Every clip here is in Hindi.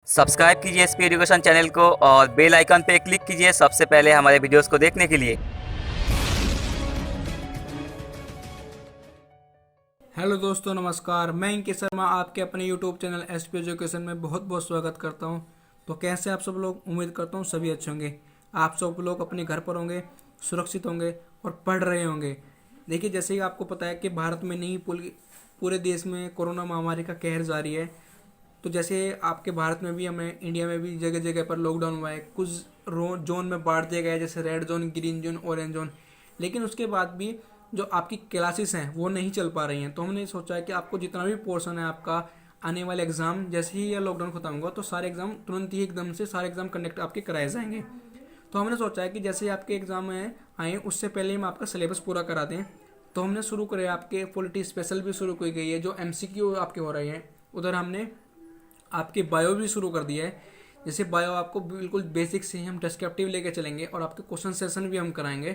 सब्सक्राइब कीजिए एसपी एजुकेशन चैनल को और बेल आइकन पे क्लिक कीजिए सबसे पहले हमारे वीडियोस को देखने के लिए। हेलो दोस्तों, नमस्कार। मैं इंके शर्मा आपके अपने यूट्यूब चैनल एसपी एजुकेशन में बहुत बहुत स्वागत करता हूं। तो कैसे आप सब लोग? उम्मीद करता हूं सभी अच्छे होंगे। आप सब लोग अपने घर पर होंगे, सुरक्षित होंगे और पढ़ रहे होंगे। देखिए, जैसे ही आपको पता है कि भारत में नहीं पूरे देश में कोरोना महामारी का कहर जारी है। तो जैसे आपके भारत में भी, हमें इंडिया में भी जगह जगह पर लॉकडाउन हुआ है। कुछ जोन में बांट दिया गया है, जैसे red zone, green zone, orange zone. लेकिन उसके बाद भी जो आपकी क्लासेस हैं वो नहीं चल पा रही हैं। तो हमने सोचा है कि आपको जितना भी पोर्शन है आपका, आने वाले एग्ज़ाम जैसे ही ये लॉकडाउन खत्म होगा तो सारे एग्ज़ाम तुरंत ही एकदम से सारे एग्ज़ाम कंडक्ट आपके कराए जाएंगे। तो हमने सोचा है कि जैसे ही आपके एग्ज़ाम आए उससे पहले हम आपका सिलेबस पूरा करा दें। तो हमने शुरू करे, आपके पॉलिटी स्पेशल भी शुरू की गई है, जो एमसीक्यू आपके हो रहे हैं। उधर हमने आपके बायो भी शुरू कर दिया है। जैसे बायो आपको बिल्कुल बेसिक से ही हम डिस्क्रिप्टिव लेके चलेंगे और आपके क्वेश्चन सेशन भी हम कराएंगे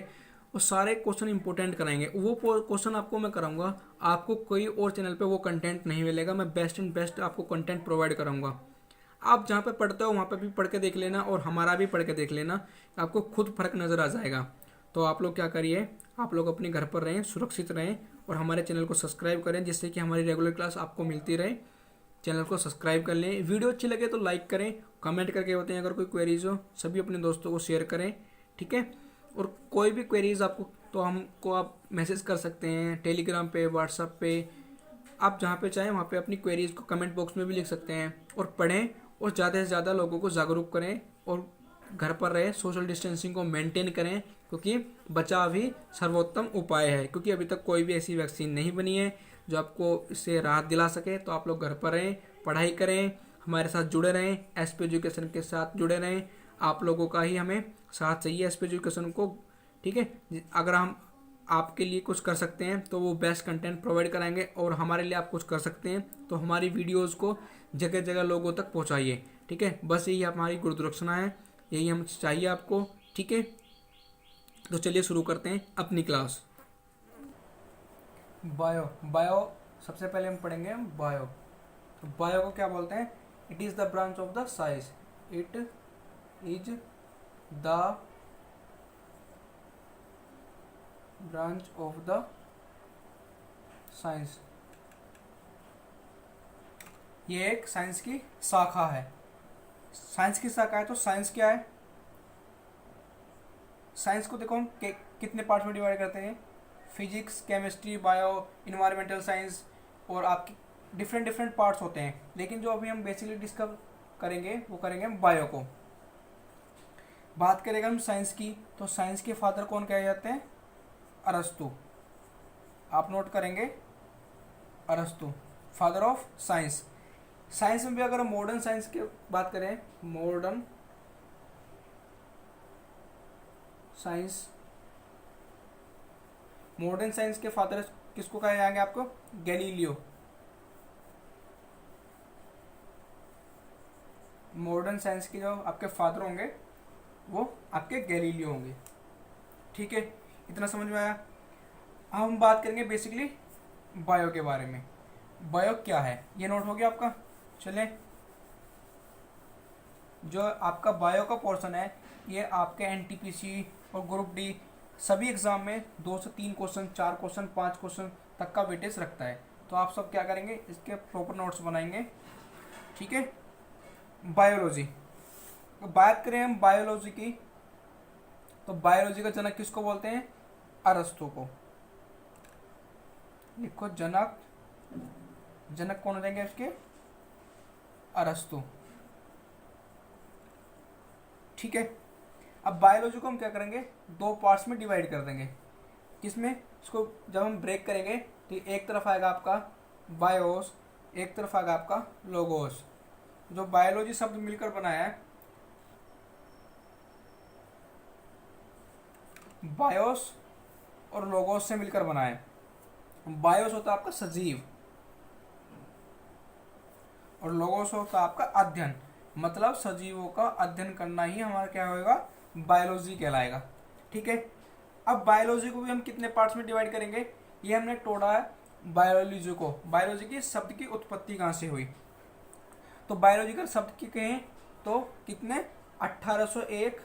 और सारे क्वेश्चन इंपॉर्टेंट कराएंगे। वो क्वेश्चन आपको मैं कराऊंगा, आपको कोई और चैनल पे वो कंटेंट नहीं मिलेगा। मैं बेस्ट एंड बेस्ट आपको कंटेंट प्रोवाइड कराऊंगा। आप जहाँ पे पढ़ते हो वहाँ पे भी पढ़ के देख लेना और हमारा भी पढ़ के देख लेना, आपको खुद फर्क नज़र आ जाएगा। तो आप लोग क्या करिए, आप लोग अपने घर पर रहें, सुरक्षित रहें और हमारे चैनल को सब्सक्राइब करें, जिससे कि हमारी रेगुलर क्लास आपको मिलती रहे। चैनल को सब्सक्राइब कर लें। वीडियो अच्छी लगे तो लाइक करें, कमेंट करके बताएं। अगर कोई क्वेरीज हो, सभी अपने दोस्तों को शेयर करें, ठीक है। और कोई भी क्वेरीज आपको, तो हमको आप मैसेज कर सकते हैं टेलीग्राम पे, व्हाट्सएप पे। आप जहाँ पे चाहें वहाँ पे अपनी क्वेरीज को कमेंट बॉक्स में भी लिख सकते हैं। और पढ़ें और ज़्यादा से ज़्यादा लोगों को जागरूक करें और घर पर रहे, सोशल डिस्टेंसिंग को मेंटेन करें, क्योंकि बचाव ही सर्वोत्तम उपाय है। क्योंकि अभी तक कोई भी ऐसी वैक्सीन नहीं बनी है जो आपको इससे राहत दिला सके। तो आप लोग घर पर रहें, पढ़ाई करें, हमारे साथ जुड़े रहें, एसपी एजुकेशन के साथ जुड़े रहें। आप लोगों का ही हमें साथ चाहिए एसपी एजुकेशन को, ठीक है। अगर हम आपके लिए कुछ कर सकते हैं तो वो बेस्ट कंटेंट प्रोवाइड कराएंगे, और हमारे लिए आप कुछ कर सकते हैं तो हमारी वीडियोस को जगह जगह लोगों तक पहुंचाइए, ठीक है। बस यही हमारी गुरुदक्षिणा है, यही हम चाहिए आपको, ठीक है। तो चलिए शुरू करते हैं अपनी क्लास। बायो बायो सबसे पहले हम पढ़ेंगे बायो। तो बायो को क्या बोलते हैं? It is the branch of the science. It is the branch of the science. ये एक साइंस की शाखा है। साइंस की शाखा है तो साइंस क्या है? साइंस को देखो हम कितने पार्ट में डिवाइड करते हैं। Physics, chemistry, bio, environmental science, और आपके डिफरेंट डिफरेंट पार्ट्स होते हैं। लेकिन जो अभी हम बेसिकली डिस्कस करेंगे वो करेंगे हम बायो को। बात करेंगे हम साइंस की, तो साइंस के फादर कौन कहे जाते हैं? अरस्तु। आप नोट करेंगे, अरस्तु फादर ऑफ साइंस। साइंस में भी अगर हम मॉडर्न साइंस की बात करें, मॉडर्न साइंस, मॉडर्न साइंस के फादर किसको कहे जाएंगे आपको? गैलीलियो। मॉडर्न साइंस के जो आपके फादर होंगे वो आपके गैलीलियो होंगे, ठीक है। इतना समझ में आया? अब हम बात करेंगे बेसिकली बायो के बारे में। बायो क्या है ये नोट हो गया आपका? चलें, जो आपका बायो का पोर्शन है ये आपके एनटीपीसी और ग्रुप डी सभी एग्जाम में 2 से 3 क्वेश्चन, 4 क्वेश्चन, 5 क्वेश्चन तक का वेटेज रखता है। तो आप सब क्या करेंगे, इसके प्रॉपर नोट्स बनाएंगे, ठीक है। बायोलॉजी, तो बात करें हम बायोलॉजी की, तो बायोलॉजी का जनक किसको बोलते हैं? अरस्तु को। लिखो जनक, जनक कौन हो जाएंगे इसके? अरस्तु, ठीक है। अब बायोलॉजी को हम क्या करेंगे, 2 पार्ट्स में डिवाइड कर देंगे। किसमें? इसको जब हम ब्रेक करेंगे तो एक तरफ आएगा आपका बायोस, एक तरफ आएगा आपका लोगोस। जो बायोलॉजी शब्द मिलकर बनाया है, बायोस और लोगोस से मिलकर बना है। बायोस होता है आपका सजीव और लोगोस होता है आपका अध्ययन। मतलब सजीवों का अध्ययन करना ही हमारा क्या होगा? बायोलॉजी कहलाएगा, ठीक है। अब बायोलॉजी को भी हम कितने पार्ट्स में डिवाइड करेंगे, ये हमने तोड़ा है बायोलॉजी को। बायोलॉजी की शब्द की उत्पत्ति कहाँ से हुई, तो बायोलॉजिकल शब्द की कहें तो कितने 1801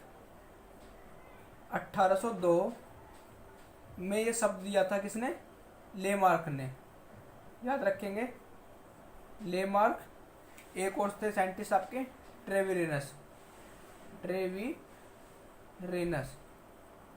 1802 में ये शब्द दिया था किसने, लेमार्क ने, याद रखेंगे लेमार्क। एक और थे साइंटिस्ट आपके ट्रेविरेनस, ट्रेविरेनस,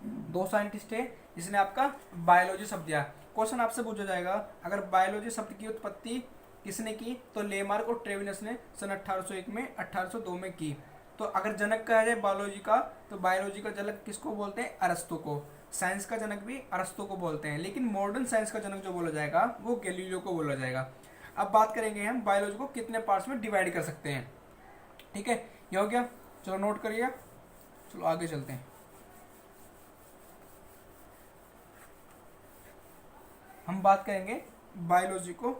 दो साइंटिस्ट थे जिसने आपका बायोलॉजी शब्द दिया। क्वेश्चन आपसे पूछा जाएगा अगर बायोलॉजी शब्द की उत्पत्ति किसने की, तो लेमार्क और ट्रेविनस ने सन 1801 में 1802 में की। तो अगर जनक कहा जाए बायोलॉजी का, तो बायोलॉजी का जनक किसको बोलते हैं, अरस्तु को। साइंस का जनक भी अरस्तु को बोलते हैं, लेकिन मॉडर्न साइंस का जनक जो बोला जाएगा वो गैलीलियो को बोला जाएगा। अब बात करेंगे हम बायोलॉजी को कितने पार्ट्स में डिवाइड कर सकते हैं। ठीक है, ये हो गया, चलो नोट करिए, चलो आगे चलते हैं। हम बात करेंगे बायोलॉजी को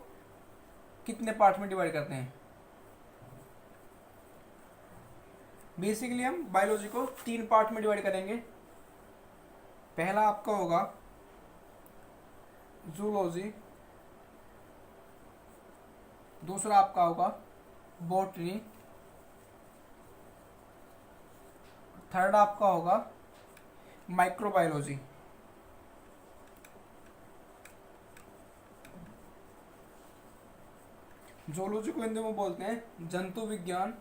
कितने पार्ट में डिवाइड करते हैं। बेसिकली हम बायोलॉजी को 3 पार्ट में डिवाइड करेंगे। पहला आपका होगा जूलॉजी, दूसरा आपका होगा बॉटनी, थर्ड आपका होगा माइक्रोबायोलॉजी। जूलॉजी को हिंदी में बोलते हैं जंतु विज्ञान,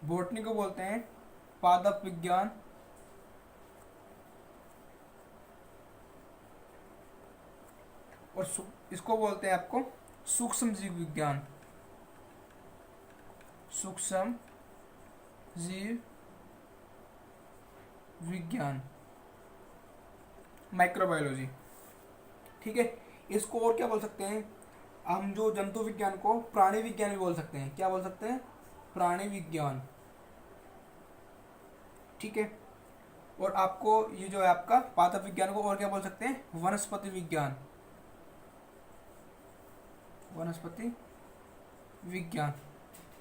बॉटनी को बोलते हैं पादप विज्ञान, और इसको बोलते हैं आपको सूक्ष्म जीव विज्ञान, सूक्ष्म जीव विज्ञान, माइक्रोबायोलॉजी। ठीक है, इसको और क्या बोल सकते हैं हम, जो जंतु विज्ञान को प्राणी विज्ञान भी बोल सकते हैं। क्या बोल सकते हैं, प्राणी विज्ञान। ठीक है, और आपको ये जो है आपका पादप विज्ञान को और क्या बोल सकते हैं, वनस्पति विज्ञान, वनस्पति विज्ञान।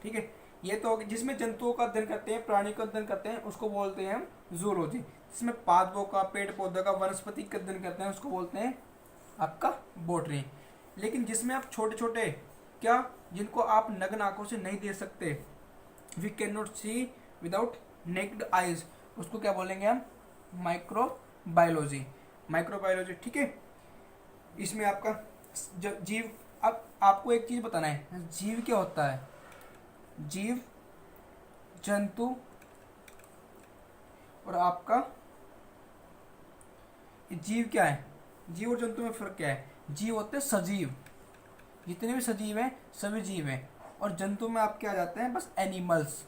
ठीक है, ये तो जिसमें जंतुओं का अध्ययन करते हैं, प्राणी का अध्ययन करते हैं, उसको बोलते हैं हम जूलॉजी। जिसमें पादपों का, पेड़ पौधों का, वनस्पति का अध्ययन करते हैं, उसको बोलते हैं आपका बॉटनी। लेकिन जिसमें आप छोटे छोटे क्या, जिनको आप नग्न आंखों से नहीं देख सकते, we can not see without naked eyes, उसको क्या बोलेंगे हम, माइक्रोबायोलॉजी, माइक्रोबायोलॉजी। ठीक है, इसमें आपका जीव, अब आपको एक चीज बताना है, जीव क्या होता है, जीव, जंतु और आपका जीव क्या है, जीव और जंतु में फर्क क्या है। जीव होते हैं सजीव, जितने भी सजीव हैं सभी जीव हैं, और जंतु में आप क्या जाते हैं, बस एनिमल्स।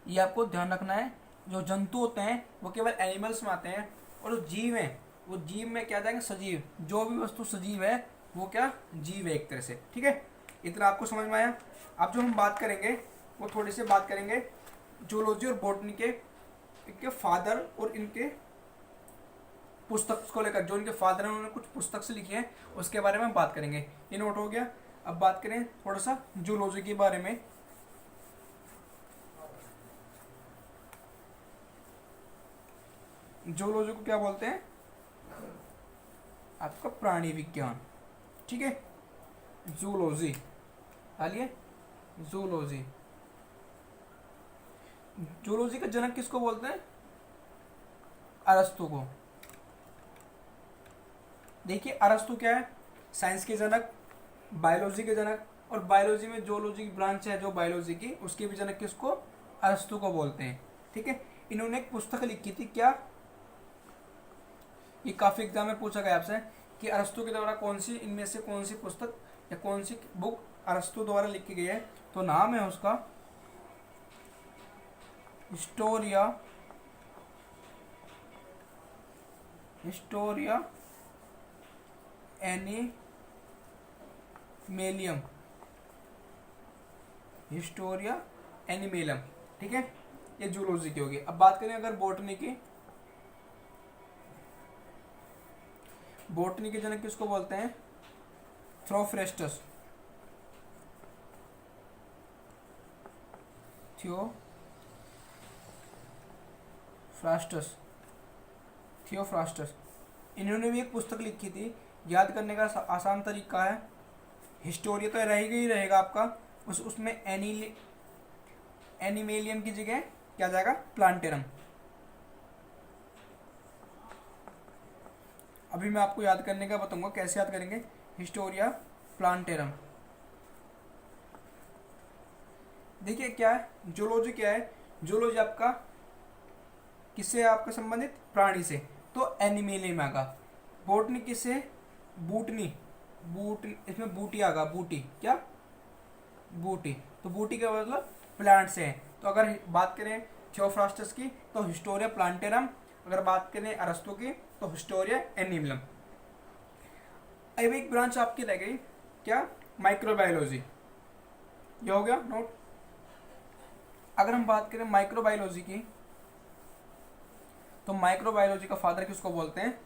ये आपको ध्यान रखना है, जो जंतु होते हैं वो केवल एनिमल्स में आते हैं, और जो जीव हैं वो जीव में क्या जाएंगे, सजीव। जो भी वस्तु सजीव है वो क्या, जीव है एक तरह से। ठीक है, इतना आपको समझ में आया। अब जो हम बात करेंगे वो थोड़ी सी बात करेंगे जूलॉजी और बॉटनी के इनके फादर और इनके पुस्तक को लेकर। जो इनके फादर हैं उन्होंने कुछ पुस्तक से लिखी है, उसके बारे में हम बात करेंगे। ये नोट हो गया। अब बात करें थोड़ा सा जूलॉजी के बारे में। जूलॉजी को क्या बोलते हैं, आपका प्राणी विज्ञान। ठीक है, जूलॉजी, आलिए जूलॉजी। जूलॉजी का जनक किसको बोलते हैं, अरस्तु को। देखिए अरस्तु क्या है, साइंस के जनक, बायोलॉजी के जनक, और बायोलॉजी में जूलॉजी की ब्रांच है जो बायोलॉजी की, उसके भी जनक किसको, अरस्तु को बोलते हैं। ठीक है, इन्होंने एक पुस्तक लिखी थी, क्या, ये काफी एग्जाम में पूछा गया आपसे कि अरस्तु के द्वारा कौन सी, इनमें से कौन सी पुस्तक या कौन सी बुक अरस्तु द्वारा लिखी गई है। तो नाम है उसका हिस्टोरिया, हिस्टोरिया एनिमेलियम, हिस्टोरिया एनिमेलियम। ठीक है, ये जूलॉजी की होगी। अब बात करें अगर बॉटनी की, बॉटनी के जनक किसको बोलते हैं, थ्योफ्रेस्टस, थियोफ्रास्टस। इन्होंने भी एक पुस्तक लिखी थी याद करने का आसान तरीका है, हिस्टोरिया तो रहेगा ही रहेगा आपका, उसमें एनिमेलियम की जगह क्या जाएगा, प्लांटेरम। अभी मैं आपको याद करने का बताऊंगा कैसे याद करेंगे, हिस्टोरिया प्लांटेरम। देखिए क्या है, जूलॉजी क्या है, जूलॉजी आपका किससे है आपका संबंधित, प्राणी से, तो एनिमेलियम आएगा। बोटनी किससे, बूटनी, इसमें बूटी आएगा, बूटी क्या, बूटी, तो बूटी का मतलब प्लांट से है। तो अगर बात करें थियोफ्रास्टस की तो हिस्टोरिया प्लांटेरम, अगर बात करें अरस्तु की तो हिस्टोरिया एनिमलम। अब एक ब्रांच आपकी रह गई क्या, माइक्रोबायोलॉजी, ये हो गया नोट। अगर हम बात करें माइक्रोबायोलॉजी की तो माइक्रोबायोलॉजी का फादर किसको बोलते हैं,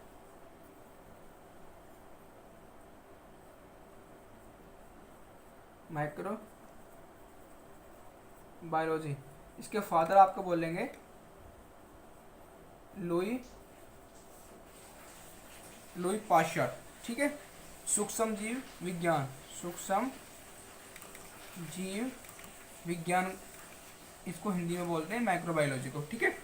माइक्रो बायोलॉजी, इसके फादर आपको बोलेंगे लुई पाश्चर। ठीक है, सूक्ष्म जीव विज्ञान, सूक्ष्म जीव विज्ञान इसको हिंदी में बोलते हैं माइक्रोबायोलॉजी को। ठीक है,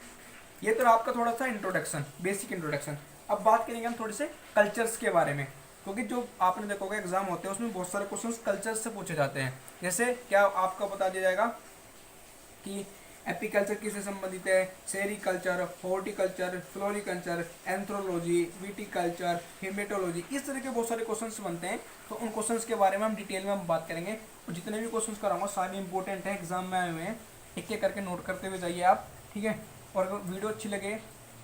ये तो आपका थोड़ा सा इंट्रोडक्शन, बेसिक इंट्रोडक्शन। अब बात करेंगे हम थोड़े से कल्चर्स के बारे में, क्योंकि जो आपने देखोगे एग्जाम होते हैं उसमें बहुत सारे क्वेश्चंस कल्चर्स से पूछे जाते हैं। जैसे क्या आपका बता दिया जाएगा कि एपीकल्चर किससे संबंधित है, सेरिकल्चर, हॉर्टिकल्चर, फ्लोरिकल्चर, एंथ्रोलॉजी, विटिकल्चर, हेमेटोलॉजी, इस तरह के बहुत सारे क्वेश्चंस बनते हैं। तो उन क्वेश्चंस के बारे में हम डिटेल में हम बात करेंगे, और जितने भी क्वेश्चंस कराऊंगा सारे इंपॉर्टेंट हैं, एग्जाम में आए हुए हैं, एक एक करके नोट करते हुए जाइए आप। ठीक है, और अगर वीडियो अच्छी लगे,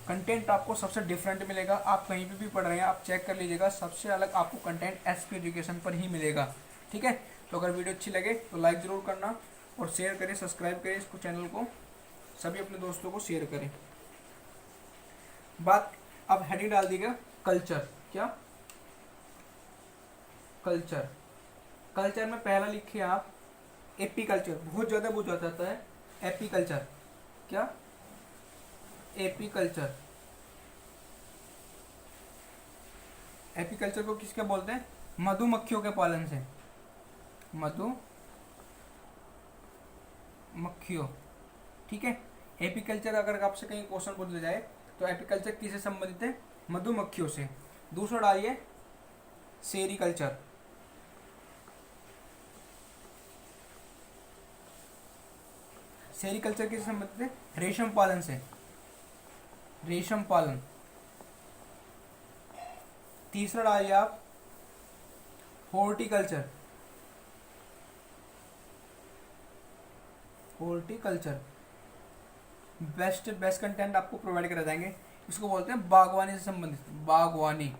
कंटेंट आपको सबसे डिफरेंट मिलेगा, आप कहीं पे भी पढ़ रहे हैं आप चेक कर लीजिएगा, सबसे अलग आपको कंटेंट एसपी एजुकेशन पर ही मिलेगा। ठीक है, तो अगर वीडियो अच्छी लगे तो लाइक ज़रूर करना, और शेयर करें, सब्सक्राइब करें इसको, चैनल को सभी अपने दोस्तों को शेयर करें। बात अब हेडिंग डाल दीजिएगा कल्चर, क्या, कल्चर। कल्चर में पहला लिखिए आप एपी कल्चर, बहुत ज़्यादा पूछा जाता है, एपी कल्चर, क्या, एपी कल्चर। एपी कल्चर को किसके बोलते हैं, मधुमक्खियों के पालन से, मधुमक्खियों। ठीक है, एपीकल्चर अगर आपसे कहीं क्वेश्चन पूछ लिया जाए तो एपीकल्चर किससे संबंधित है, मधुमक्खियों से। दूसरा डालिए सेरिकल्चर, सेरिकल्चर किससे संबंधित है, रेशम पालन से, रेशम पालन। तीसरा डालिए आप हॉर्टिकल्चर, हॉर्टिकल्चर बेस्ट कंटेंट आपको प्रोवाइड करा जाएंगे, इसको बोलते हैं बागवानी से संबंधित, बागवानी,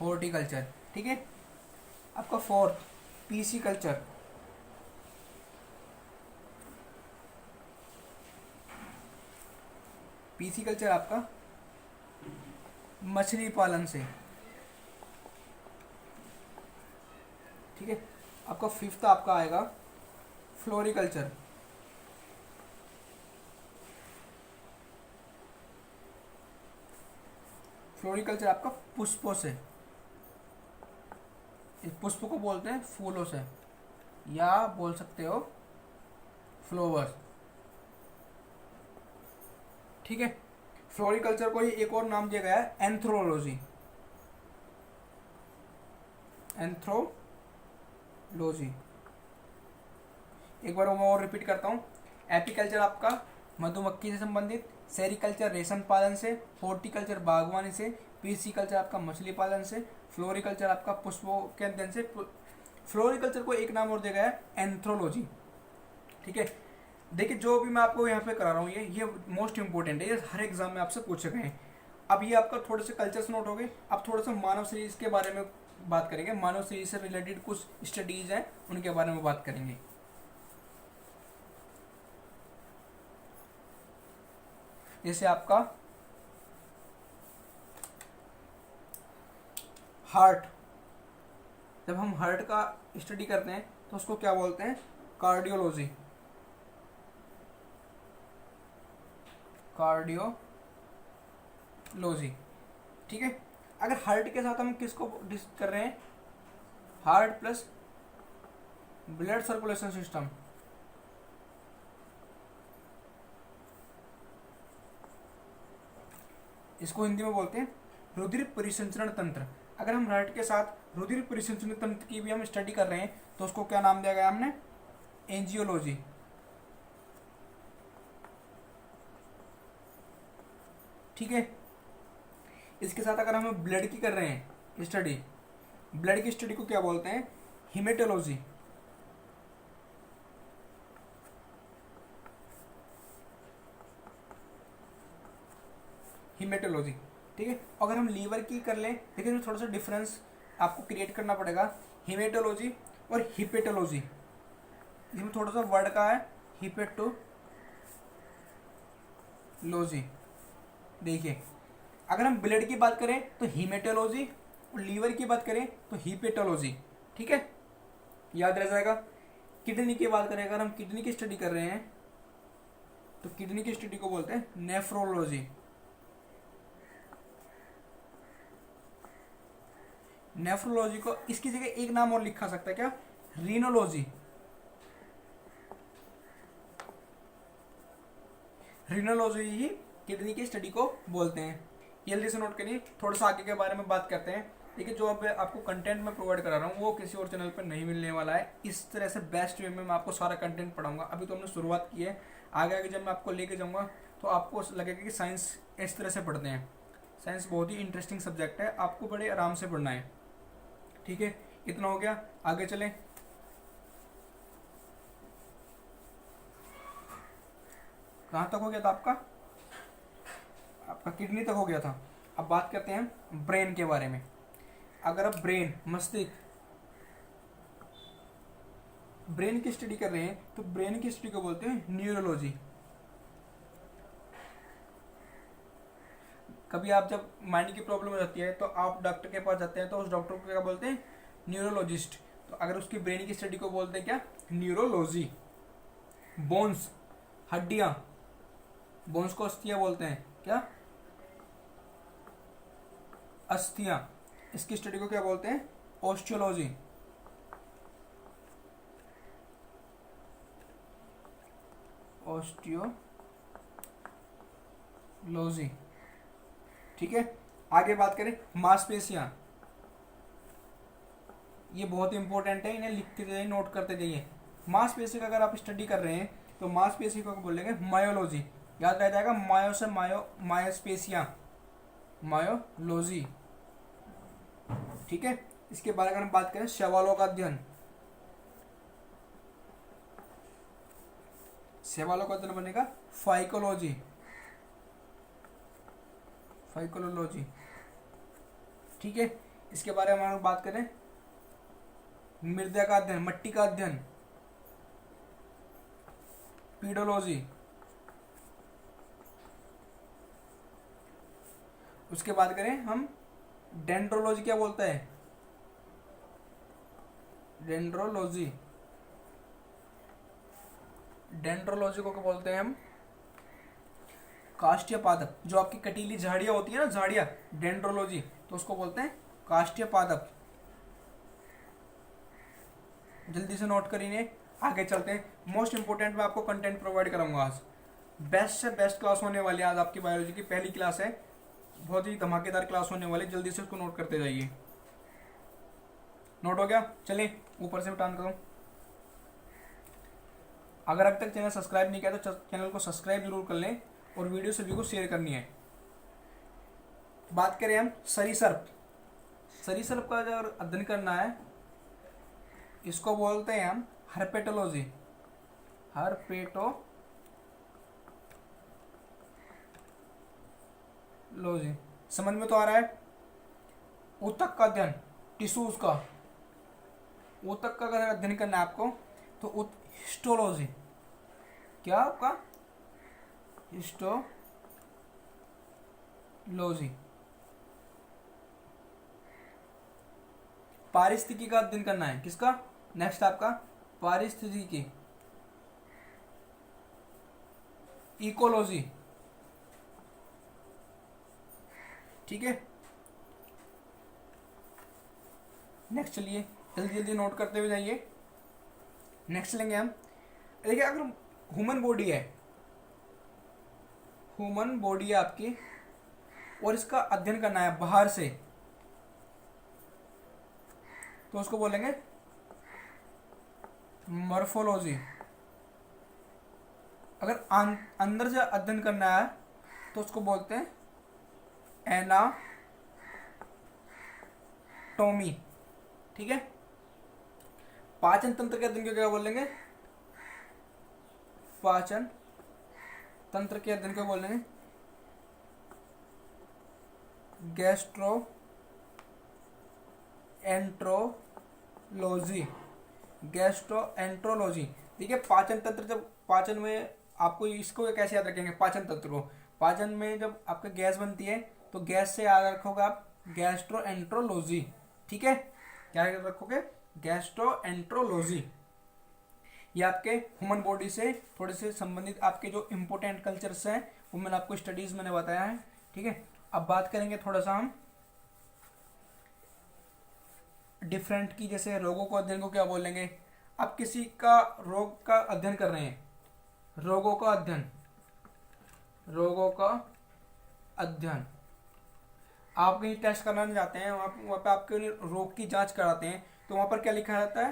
हॉर्टिकल्चर। ठीक है, आपका fourth PC culture, PC culture आपका मछली पालन से। ठीक है, आपका फिफ्थ आपका आएगा फ्लोरिकल्चर, फ्लोरिकल्चर आपका पुष्पों से, इस पुष्प को बोलते हैं फूलों से, या बोल सकते हो फ्लावर्स। ठीक है, फ्लोरिकल्चर को ही एक और नाम दिया गया है एंथ्रोलॉजी, एंथ्रोलॉजी। एक बार मैं और रिपीट करता हूँ, एपीकल्चर आपका मधुमक्खी से संबंधित, सेरिकल्चर रेशम पालन से, हॉर्टिकल्चर बागवानी से, पीसी कल्चर आपका मछली पालन से, फ्लोरिकल्चर आपका पुष्पों के अध्ययन से। फ्लोरिकल्चर को एक नाम और दिया गया है एंथ्रोलॉजी। ठीक है, देखिए जो भी मैं आपको यहाँ पे करा रहा हूँ ये मोस्ट इंपॉर्टेंट है, ये हर एग्जाम में आपसे पूछे गए हैं। अब ये आपका थोड़े से कल्चर्स नोट हो गए, अब थोड़ा सा मानव सीरीज के बारे में बात करेंगे, मानव सीरीज से रिलेटेड कुछ स्टडीज हैं उनके बारे में बात करेंगे। जैसे आपका हार्ट, जब हम हार्ट का स्टडी करते हैं तो उसको क्या बोलते हैं, कार्डियोलॉजी, कार्डियोलॉजी। ठीक है, अगर हार्ट के साथ हम किसको डिस कर रहे हैं, heart plus blood circulation system, इसको हिंदी में बोलते हैं रुधिर परिसंचरण तंत्र। अगर हम हार्ट के साथ रुधिर परिसंचरण तंत्र की भी हम स्टडी कर रहे हैं तो उसको क्या नाम दिया गया हमने, एंजियोलॉजी। ठीक है। इसके साथ अगर हम ब्लड की कर रहे हैं स्टडी, ब्लड की स्टडी को क्या बोलते हैं, हिमेटोलॉजी। हिमेटोलॉजी। ठीक है। अगर हम लीवर की कर लें, लेकिन थोड़ा सा डिफरेंस आपको क्रिएट करना पड़ेगा, हिमेटोलॉजी और हिपेटोलॉजी। इसमें थोड़ा सा वर्ड का है, हिपेटोलॉजी। देखिए, अगर हम ब्लड की बात करें तो हिमेटोलॉजी, और लीवर की बात करें तो हिपेटोलॉजी। ठीक है, याद रह जाएगा। किडनी की बात करें, अगर हम किडनी की स्टडी कर रहे हैं तो किडनी की स्टडी को बोलते हैं नेफ्रोलॉजी। नेफ्रोलॉजी को इसकी जगह एक नाम और लिखा सकता है क्या, रीनोलॉजी। रीनोलॉजी ही किडनी की स्टडी को बोलते हैं। जल्दी से नोट करिए। थोड़ा सा आगे के बारे में बात करते हैं। देखिए, जो अब आपको कंटेंट मैं प्रोवाइड करा रहा हूँ वो किसी और चैनल पर नहीं मिलने वाला है। इस तरह से बेस्ट वे में मैं आपको सारा कंटेंट पढ़ाऊंगा। अभी तो हमने शुरुआत की है, आगे आगे जब मैं आपको लेके जाऊँगा तो आपको लगेगा कि साइंस इस तरह से पढ़ते हैं। साइंस बहुत ही इंटरेस्टिंग सब्जेक्ट है, आपको बड़े आराम से पढ़ना है। ठीक है, इतना हो गया, आगे चलें। कहाँ तक हो गया था आपका किडनी तक हो गया था। अब बात करते हैं ब्रेन के बारे में। अगर आप ब्रेन, मस्तिष्क, ब्रेन की स्टडी कर रहे हैं तो ब्रेन की स्टडी को बोलते हैं न्यूरोलॉजी। कभी आप जब माइंड की प्रॉब्लम हो जाती है तो आप डॉक्टर के पास जाते हैं तो उस डॉक्टर को क्या बोलते हैं, न्यूरोलॉजिस्ट। तो अगर उसकी ब्रेन की स्टडी को बोलते हैं क्या, न्यूरोलॉजी। बोन्स, हड्डियां, बोन्स को अस्थियां बोलते हैं क्या, अस्थियां। इसकी स्टडी को क्या बोलते हैं, ऑस्टियोलॉजी। ऑस्टियोलॉजी। ठीक है, आगे बात करें मांसपेशियां। ये बहुत इंपॉर्टेंट है, इन्हें लिखते जाइए, नोट करते जाइए। मांसपेशी का अगर आप स्टडी कर रहे हैं तो मांसपेशी को बोलेंगे मायोलॉजी। याद रह जाएगा, मायो से मायोस्पेशिया, मायोलॉजी। ठीक है। इसके बारे में अगर हम बात करें शैवालों का अध्ययन, शैवालों का अध्ययन बनेगा फाइकोलॉजी। फाइकोलॉजी। ठीक है। इसके बारे में हम बात करें मृदा का अध्ययन, मट्टी का अध्ययन, पीडोलॉजी। उसके बाद करें हम डेंड्रोलॉजी, क्या बोलता है, डेंड्रोलॉजी। डेंड्रोलॉजी को क्या बोलते हैं हम, काष्ठीय पादप। जो आपकी कटीली झाड़ियां होती है ना, झाड़ियां, डेंड्रोलॉजी, तो उसको बोलते हैं काष्ठीय पादप। जल्दी से नोट करिए, आगे चलते हैं। मोस्ट इंपोर्टेंट मैं आपको कंटेंट प्रोवाइड कराऊंगा आज। बेस्ट से बेस्ट क्लास होने वाली है आज आपकी बायोलॉजी की पहली क्लास है, बहुत ही धमाकेदार क्लास होने वाली। जल्दी से उसको नोट करते जाइए। नोट हो गया, चलिए ऊपर से टान करूँ। अगर अब तक चैनल सब्सक्राइब नहीं किया तो चैनल को सब्सक्राइब जरूर कर लें और वीडियो सभी को शेयर करनी है। बात करें हम सरीसृप। सरीसृप का अगर अध्ययन करना है, इसको बोलते हैं हम हर्पेटोलॉजी। हर्पेटोलॉजी समझ में तो आ रहा है। ऊतक का अध्ययन, टिश्यूज का, ऊतक का अगर अध्ययन करना है आपको तो हिस्टोलॉजी। क्या आपका, हिस्टोलॉजी। पारिस्थितिकी का अध्ययन करना है, किसका, नेक्स्ट आपका पारिस्थितिकी, इकोलॉजी। ठीक है। नेक्स्ट चलिए जल्दी जल्दी नोट करते हुए जाइए। नेक्स्ट लेंगे हम, देखिए अगर ह्यूमन बॉडी है, ह्यूमन बॉडी है आपकी, और इसका अध्ययन करना है बाहर से, तो उसको बोलेंगे मॉर्फोलॉजी। अगर अंदर से अध्ययन करना है तो उसको बोलते हैं एनाटोमी। ठीक है। पाचन तंत्र के अध्ययन को क्या बोलेंगे? पाचन तंत्र के अध्ययन को बोलेंगे गैस्ट्रो एंट्रोलॉजी। Gastro enterology. ठीक है। पाचन तंत्र, जब पाचन में आपको इसको कैसे याद रखेंगे? पाचन तंत्र को, पाचन में जब आपका गैस बनती है तो गैस से याद रखोगे आप गैस्ट्रो एंट्रोलॉजी। ठीक है। क्या याद रखोगे? Gastro enterology. ये आपके ह्यूमन बॉडी से थोड़े से संबंधित आपके जो इम्पोर्टेंट कल्चर्स हैं वो मैंने आपको स्टडीज मैंने बताया है। ठीक है। अब बात करेंगे थोड़ा सा हम डिफरेंट की, जैसे रोगों को अध्ययन को क्या बोलेंगे? आप किसी का रोग का अध्ययन कर रहे हैं, रोगों का अध्ययन, रोगों का अध्ययन। आप कहीं टेस्ट कराने जाते हैं, वहाँ पे आपके रोग की जांच कराते हैं, तो वहाँ पर क्या लिखा रहता है?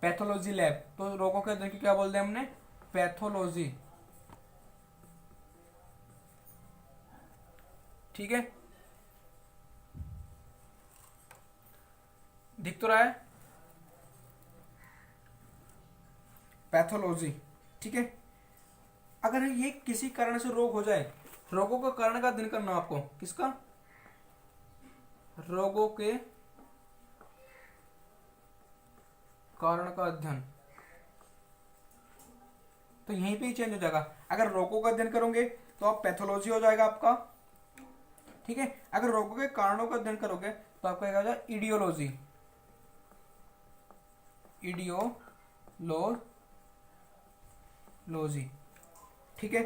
Pathology lab. तो रोगों के अध्ययन की क्या बोलते हैं हमने? पैथोलॉजी। ठीक है। दिख तो रहा है? पैथोलॉजी। ठीक है। अगर ये किसी कारण से रोग हो जाए, रोगों का कारण का अध्ययन करना आपको, किसका? रोगों के कारण का अध्ययन। तो यहीं पे ही चेंज हो जाएगा। अगर रोगों का अध्ययन करोगे तो आप पैथोलॉजी हो जाएगा आपका। ठीक है। अगर रोगों के कारणों का अध्ययन करोगे तो आपका क्या हो जाएगा? इडियोलॉजी। इडियोलॉजी। ठीक है।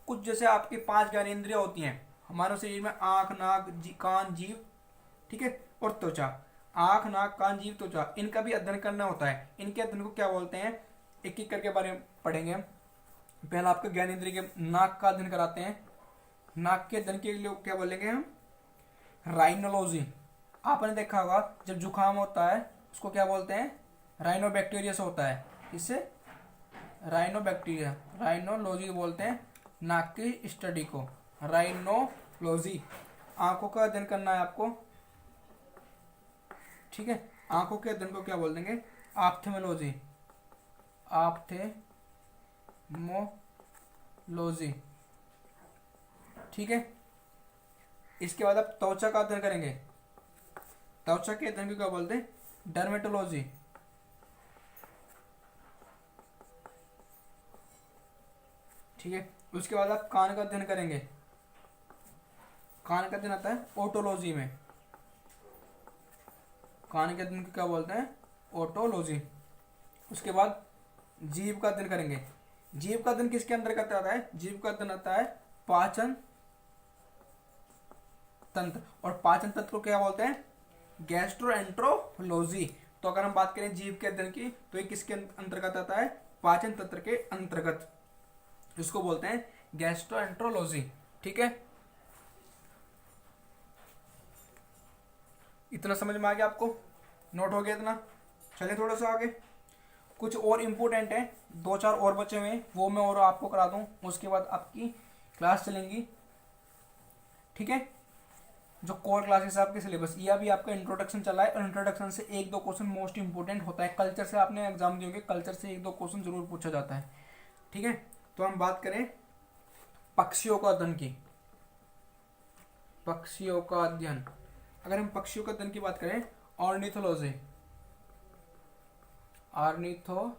कुछ जैसे आपकी 5 ज्ञानेंद्रियां होती हैं हमारे शरीर में, आंख, नाक, कान, जीभ, ठीक है, और त्वचा। आंख, नाक, कान, जीभ, त्वचा, इनका भी अध्ययन करना होता है। इनके अध्ययन को क्या बोलते हैं? एक एक करके बारे में पढ़ेंगे हम। पहला आपका ज्ञानेंद्रिय के नाक का अध्ययन कराते हैं। नाक के अध्ययन के लिए क्या बोलेंगे हम? राइनोलॉजी। आपने देखा होगा जब जुकाम होता है उसको क्या बोलते हैं? राइनोबैक्टीरिया से होता है। इससे राइनोबैक्टीरिया, राइनोलॉजी बोलते हैं नाक की स्टडी को, राइनोलॉजी। आंखों का अध्ययन करना है आपको। ठीक है। आंखों के अध्ययन को क्या बोल देंगे? ऑप्थेमोलॉजी। ऑप्थेमोलॉजी। ठीक है। इसके बाद आप त्वचा का अध्ययन करेंगे। त्वचा के अध्ययन को क्या बोलते हैं? डर्मेटोलॉजी। ठीक है। उसके बाद आप कान का अध्ययन करेंगे। कान का अध्ययन आता है ओटोलॉजी में। कान के अध्ययन को क्या बोलते हैं? ओटोलॉजी। उसके बाद जीभ का अध्ययन करेंगे। जीभ का अध्ययन किसके अंतर्गत आता है? जीभ का अध्ययन आता है पाचन तंत्र। और पाचन तंत्र को क्या बोलते हैं? गैस्ट्रोएंट्रोलॉजी। तो अगर हम बात करें जीभ के अध्ययन की तो ये किसके अंतर्गत आता है? पाचन तंत्र के अंतर्गत। इसको बोलते हैं गैस्ट्रोएंट्रोलॉजी। ठीक है। इतना समझ में आ गया आपको? नोट हो गया इतना? चलिए थोड़ा सा आगे, कुछ और इम्पोर्टेंट है, 2-4 और बचे हुए हैं, वो मैं और आपको करा दूं, उसके बाद आपकी क्लास चलेंगी। ठीक है। जो कोर क्लासेस है आपके सिलेबस, यह भी आपका इंट्रोडक्शन चला है, और इंट्रोडक्शन से 1-2 क्वेश्चन मोस्ट इंपोर्टेंट होता है। कल्चर से आपने एग्जाम दिए होंगे, कल्चर से 1-2 क्वेश्चन जरूर पूछा जाता है। ठीक है। तो हम बात करें पक्षियों का अध्ययन की। पक्षियों का अध्ययन, अगर हम पक्षियों का अध्ययन की बात करें, ऑर्निथोलॉजी। ऑर्निथोलॉजी।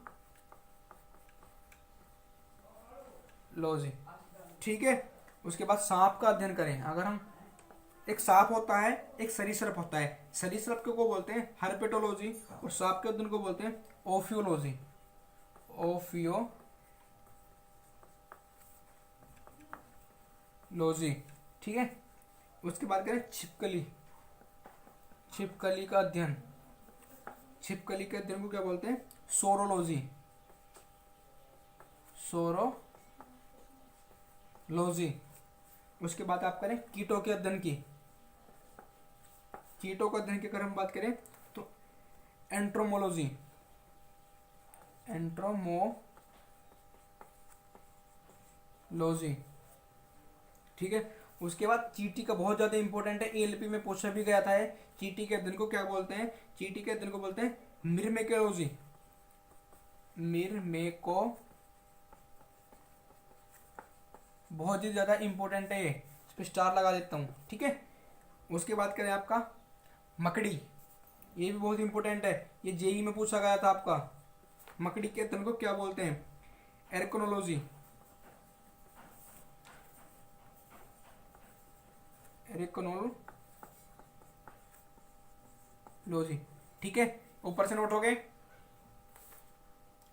ठीक है। उसके बाद सांप का अध्ययन करें। अगर हम, एक सांप होता है, एक सरीसृप होता है। सरीसृप को बोलते हैं हर्पेटोलॉजी, और सांप के अध्ययन को बोलते हैं ओफियोलॉजी। ओफियोलॉजी। ठीक है। उसके बाद करें छिपकली। छिपकली का अध्ययन, छिपकली के अध्ययन को क्या बोलते हैं? Saurology, saurology. उसके बाद आप करें कीटों के अध्ययन की, कीटों का अध्ययन की अगर हम बात करें तो एंट्रोमोलॉजी, एंट्रोमोलॉजी। ठीक है। उसके बाद चींटी का बहुत ज्यादा इंपॉर्टेंट है, एएलपी में पूछा भी गया था है। चींटी के अध्ययन को क्या बोलते हैं? चींटी के अध्ययन को बोलते हैं मिरमेकोलॉजी, मिरमेको, बहुत ही ज्यादा इंपॉर्टेंट है ये, इस पर स्टार लगा देता हूँ। ठीक है। उसके बाद करें आपका मकड़ी, ये भी बहुत इंपॉर्टेंट है, ये जेई में पूछा गया था आपका। मकड़ी के अध्ययन को क्या बोलते हैं? एरकोनोलॉजी, एरकोनोलॉजी। ठीक है। ऊपर से नोट हो गए।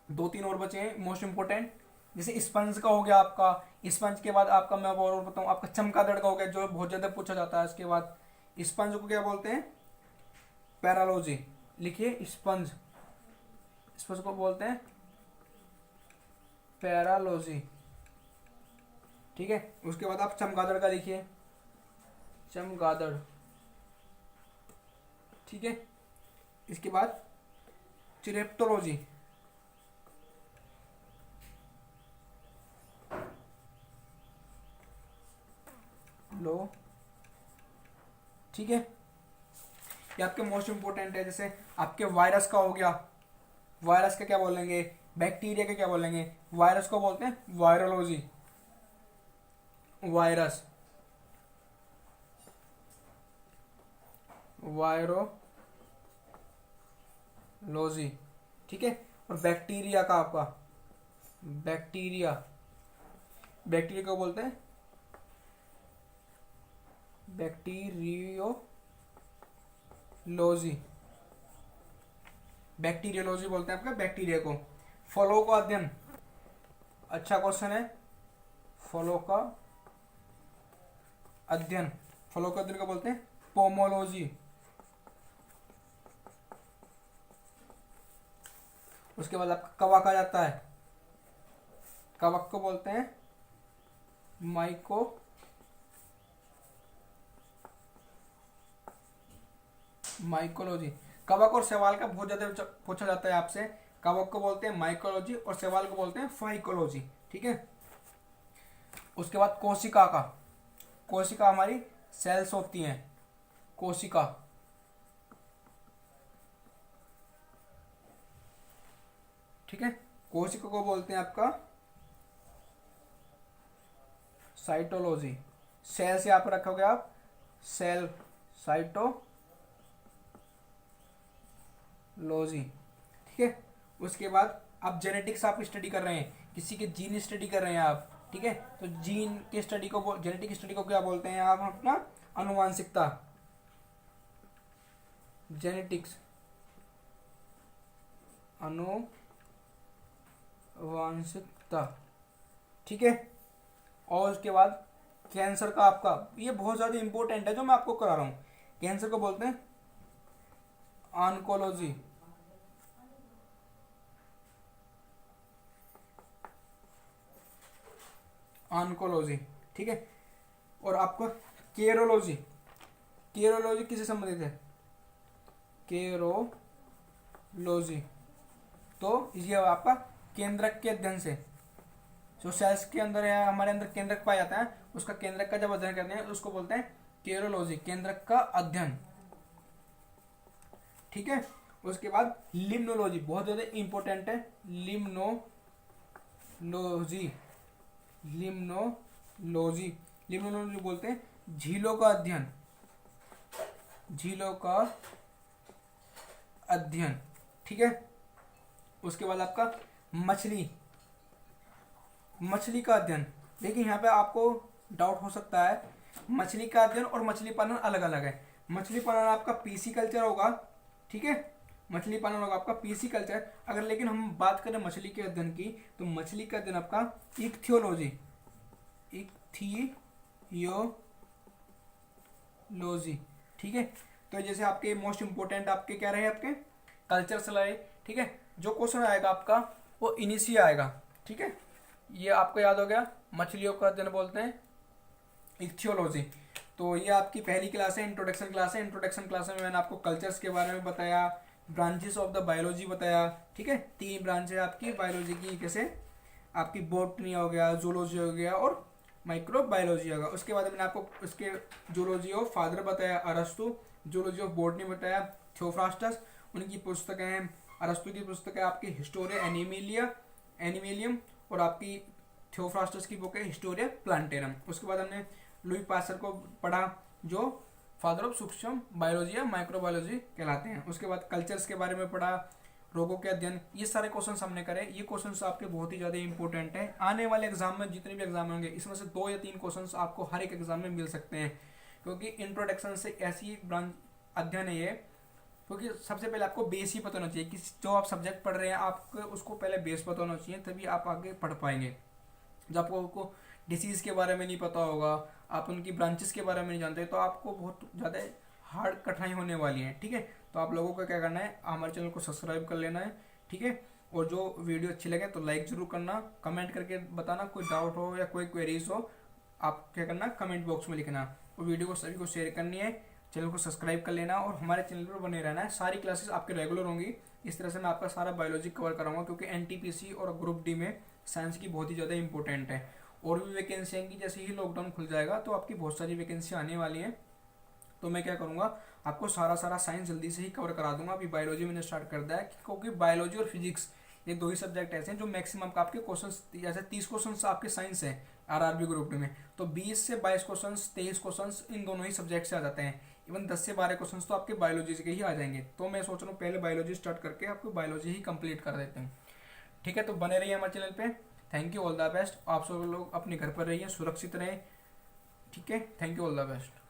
दो तीन और बचे हैं मोस्ट इंपोर्टेंट, जैसे स्पंज का हो गया आपका। स्पंज के बाद आपका मैं और बताऊं, आपका चमगादड़ का हो गया जो बहुत ज्यादा पूछा जाता है। इसके बाद स्पंज को क्या बोलते हैं? पैरालॉजी। लिखिए स्पंज, स्पंज को बोलते हैं पैरालॉजी। ठीक है। उसके बाद आप चमगादड़ का लिखिए, चमगादड़। ठीक है। इसके बाद चिरेप्टोलॉजी, लो। ठीक है। ये आपके मोस्ट इंपोर्टेंट है। जैसे आपके वायरस का हो गया, वायरस का क्या बोलेंगे? बैक्टीरिया का क्या बोलेंगे? वायरस को बोलते हैं वायरोलॉजी, वायरस, वायरोलॉजी। ठीक है। और बैक्टीरिया का आपका, बैक्टीरिया, बैक्टीरिया को बोलते हैं बैक्टीरियोलॉजी, बैक्टीरियोलॉजी बोलते हैं आपका बैक्टीरिया को। फलों का अध्ययन, अच्छा क्वेश्चन है। फलों का अध्ययन, फलों का अध्ययन को बोलते हैं पोमोलॉजी। उसके बाद आपका कवक आ जाता है, कवक को बोलते हैं माइकोलॉजी। कवक और शैवाल का बहुत ज्यादा पूछा जाता है आपसे। कवक को बोलते हैं माइकोलॉजी और शैवाल को बोलते हैं फाइकोलॉजी। ठीक है। उसके बाद कोशिका का, कोशिका हमारी सेल्स होती हैं, कोशिका। ठीक है। कोशिका को बोलते हैं आपका साइटोलॉजी। सेल से आप रखोगे आप सेल, साइटोलॉजी। ठीक है। उसके बाद आप जेनेटिक्स आप स्टडी कर रहे हैं, किसी के जीन स्टडी कर रहे हैं आप। ठीक है। तो जीन के स्टडी को, जेनेटिक स्टडी को क्या बोलते हैं आप? अपना अनुवांशिकता, जेनेटिक्स, अनुवांशिकता। ठीक है। और उसके बाद कैंसर का आपका, ये बहुत ज्यादा इंपॉर्टेंट है जो मैं आपको करा रहा हूं। कैंसर को बोलते हैं ऑन्कोलॉजी, ऑन्कोलॉजी। ठीक है। और आपको केरोलॉजी, केरोलॉजी किससे संबंधित है? केरोलॉजी, तो ये आपका केंद्रक के अध्ययन से, जो सेल्स के अंदर है, हमारे अंदर केंद्रक पाया जाता है, उसका केंद्रक का जब अध्ययन करते हैं उसको बोलते हैं केरोलॉजी, केंद्रक का अध्ययन। ठीक है। उसके बाद लिम्नोलॉजी, बहुत ज्यादा इंपॉर्टेंट है। लिम्नोलॉजी, लिम्नोलॉजी, लिम्नोलॉजी बोलते हैं झीलों का अध्ययन, झीलों का अध्ययन। ठीक है। उसके बाद आपका मछली, मछली का अध्ययन। देखिए यहाँ पे आपको डाउट हो सकता है, मछली का अध्ययन और मछली पालन अलग अलग है। मछली पालन आपका पीसी कल्चर होगा। ठीक है। मछली पालन होगा आपका पीसी कल्चर। अगर लेकिन हम बात करें मछली के अध्ययन की, तो मछली का अध्ययन आपका इक्थियोलॉजी, इक्थियोलॉजी। ठीक है। तो तो जैसे आपके मोस्ट इंपोर्टेंट आपके क्या रहे आपके कल्चर्स रहे, ठीक है। जो क्वेश्चन आएगा आपका वो इन्हीं से आएगा, ठीक है। ये आपको याद हो गया, मछलियों का अध्ययन बोलते हैं इक्थियोलॉजी। तो ये आपकी पहली क्लास है, इंट्रोडक्शन क्लास है। इंट्रोडक्शन क्लास में मैंने आपको कल्चर्स के बारे में बताया, ब्रांचेस ऑफ द बायोलॉजी बताया, ठीक है। 3 ब्रांच है आपकी बायोलॉजी की, कैसे आपकी बॉटनी हो गया, जूलॉजी हो गया और माइक्रोबायोलॉजी होगा। उसके बाद मैंने आपको उसके जूलॉजी ऑफ फादर बताया अरस्तु, जूलॉजी ऑफ बॉटनी बताया थियोफ्रास्टस, उनकी पुस्तकें हैं। अरस्तु की पुस्तक है आपकी हिस्टोरिया एनिमिलियम और आपकी थियोफ्रास्टस की बुक है हिस्टोरिया प्लांटेरम। उसके बाद हमने लुई पास्चर को पढ़ा जो फादर ऑफ सूक्ष्म बायोलॉजी या माइक्रोबायोलॉजी कहलाते हैं। उसके बाद कल्चर्स के बारे में पढ़ा, रोगों के अध्ययन, ये सारे क्वेश्चंस हमने करे। ये क्वेश्चंस आपके बहुत ही ज़्यादा इंपॉर्टेंट है। आने वाले एग्जाम में जितने भी एग्जाम होंगे इसमें से 2 या 3 क्वेश्चंस आपको हर एक एग्जाम में मिल सकते हैं, क्योंकि इंट्रोडक्शन से ऐसी एक ब्रांच अध्ययन है ये, क्योंकि सबसे पहले आपको बेस ही पता होना चाहिए कि जो आप सब्जेक्ट पढ़ रहे हैं आपको उसको पहले बेस पता होना चाहिए, तभी आप आगे पढ़ पाएंगे। जब आपको डिसीज़ के बारे में नहीं पता होगा, आप उनकी ब्रांचेस के बारे में नहीं जानते, तो आपको बहुत ज़्यादा हार्ड कठिनाई होने वाली है, ठीक है। तो आप लोगों को क्या करना है, हमारे चैनल को सब्सक्राइब कर लेना है, ठीक है। और जो वीडियो अच्छी लगे तो लाइक ज़रूर करना, कमेंट करके बताना, कोई डाउट हो या कोई क्वेरीज हो आप क्या करना कमेंट बॉक्स में लिखना। और वीडियो को सभी को शेयर करनी है, चैनल को सब्सक्राइब कर लेना और हमारे चैनल पर बने रहना है। सारी क्लासेस आपके रेगुलर होंगी। इस तरह से मैं आपका सारा बायोलॉजी कवर कराऊंगा, क्योंकि एनटीपीसी और ग्रुप डी में साइंस की बहुत ही ज़्यादा इंपॉर्टेंट है। और भी वैकेंसी आएंगी, जैसे ही लॉकडाउन खुल जाएगा तो आपकी बहुत सारी वैकेंसी आने वाली हैं। तो मैं क्या करूँगा, आपको सारा साइंस जल्दी से ही कवर करा दूंगा। अभी बायोलॉजी मैंने स्टार्ट कर दिया है, क्योंकि बायोलॉजी और फिजिक्स ये 2 ही सब्जेक्ट ऐसे हैं जो मैक्सिमम आपके क्वेश्चन, जैसे 30 क्वेश्चन आपके साइंस है आरआरबी ग्रुप में, तो 20 से 22 क्वेश्चन, 23 क्वेश्चन इन दोनों ही सब्जेक्ट से आ जाते हैं। इवन 10 से 12 क्वेश्चन तो आपके बायोलॉजी के ही आ जाएंगे। तो मैं सोच रहा हूँ पहले बायोलॉजी स्टार्ट करके आपको बायोलॉजी ही कंप्लीट कर देते हैं, ठीक है। तो बने रहिए हमारे चैनल पे। Thank you, all the best. आप सब लोग अपने घर पर रहिए, सुरक्षित रहें, ठीक है। Thank you, all the best.